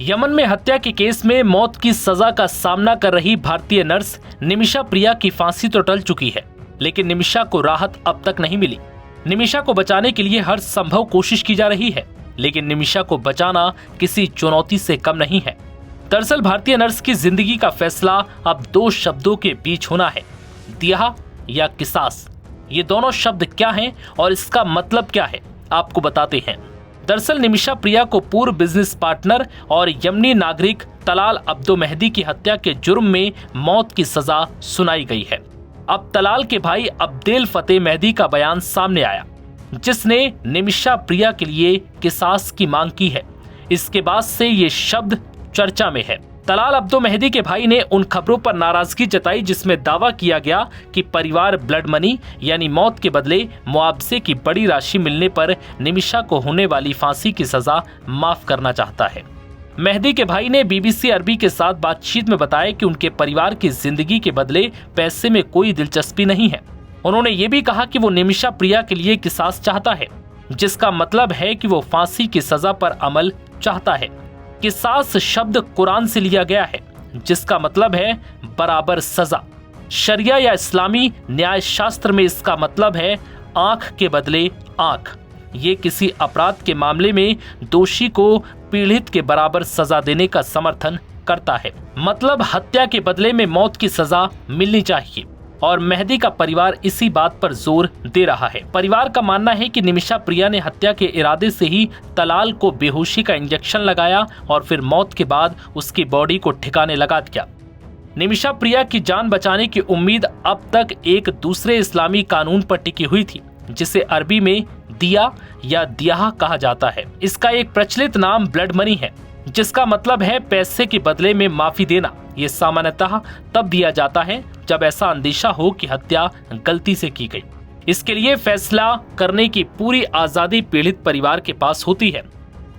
Yemen में हत्या के केस में मौत की सजा का सामना कर रही भारतीय नर्स निमिषा प्रिया की फांसी तो टल चुकी है, लेकिन निमिषा को राहत अब तक नहीं मिली। निमिषा को बचाने के लिए हर संभव कोशिश की जा रही है, लेकिन निमिषा को बचाना किसी चुनौती से कम नहीं है। दरअसल भारतीय नर्स की जिंदगी का फैसला अब दो शब्दों के बीच होना है, दिया या किसास। ये दोनों शब्द क्या हैं और इसका मतलब क्या है, आपको बताते हैं। दरअसल निमिषा प्रिया को पूर्व बिजनेस पार्टनर और यमनी नागरिक तलाल अब्दो मेहदी की हत्या के जुर्म में मौत की सजा सुनाई गई है। अब तलाल के भाई अब्देल फतेह मेहदी का बयान सामने आया, जिसने निमिषा प्रिया के लिए किसास की मांग की है। इसके बाद से ये शब्द चर्चा में है। तलाल अब्दो मेहदी के भाई ने उन खबरों पर नाराजगी जताई जिसमें दावा किया गया कि परिवार ब्लड मनी यानी मौत के बदले मुआवजे की बड़ी राशि मिलने पर निमिषा को होने वाली फांसी की सजा माफ करना चाहता है। मेहदी के भाई ने BBC अरबी के साथ बातचीत में बताया कि उनके परिवार की जिंदगी के बदले पैसे में कोई दिलचस्पी नहीं है। उन्होंने ये भी कहा कि वो निमिषा प्रिया के लिए किसास चाहता है, जिसका मतलब है कि वो फांसी की सजा पर अमल चाहता है। किसास शब्द कुरान से लिया गया है, जिसका मतलब है बराबर सजा। शरिया या इस्लामी न्याय शास्त्र में इसका मतलब है आंख के बदले आंख। ये किसी अपराध के मामले में दोषी को पीड़ित के बराबर सजा देने का समर्थन करता है। मतलब हत्या के बदले में मौत की सजा मिलनी चाहिए और मेहदी का परिवार इसी बात पर जोर दे रहा है। परिवार का मानना है कि निमिषा प्रिया ने हत्या के इरादे से ही तलाल को बेहोशी का इंजेक्शन लगाया और फिर मौत के बाद उसकी बॉडी को ठिकाने लगा दिया। निमिषा प्रिया की जान बचाने की उम्मीद अब तक एक दूसरे इस्लामी कानून पर टिकी हुई थी, जिसे अरबी में दिया या दियाह कहा जाता है। इसका एक प्रचलित नाम ब्लड मनी है, जिसका मतलब है पैसे के बदले में माफी देना। ये सामान्यतः तब दिया जाता है जब ऐसा अंदेशा हो कि हत्या गलती से की गई। इसके लिए फैसला करने की पूरी आजादी पीड़ित परिवार के पास होती है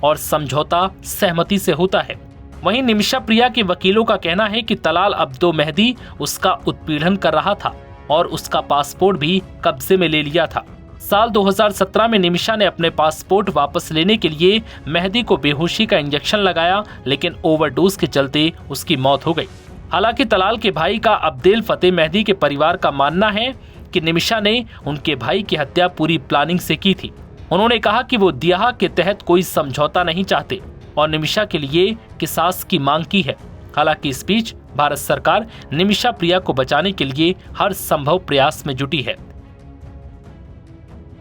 और समझौता सहमति से होता है। वहीं निमिषा प्रिया के वकीलों का कहना है कि तलाल अब्दो मेहदी उसका उत्पीड़न कर रहा था और उसका पासपोर्ट भी कब्जे में ले लिया था। साल 2017 में निमिषा ने अपने पासपोर्ट वापस लेने के लिए मेहदी को बेहोशी का इंजेक्शन लगाया, लेकिन ओवरडोज के चलते उसकी मौत हो गई। हालांकि तलाल के भाई का अब्देल फतेह मेहदी के परिवार का मानना है कि निमिषा ने उनके भाई की हत्या पूरी प्लानिंग से की थी। उन्होंने कहा कि वो दियाह के तहत कोई समझौता नहीं चाहते और निमिषा के लिए किसास की मांग की है। हालांकि इस बीच भारत सरकार निमिषा प्रिया को बचाने के लिए हर संभव प्रयास में जुटी है।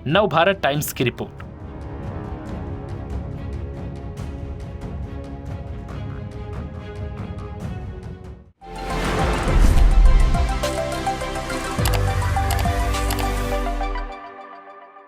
नव भारत टाइम्स की रिपोर्ट।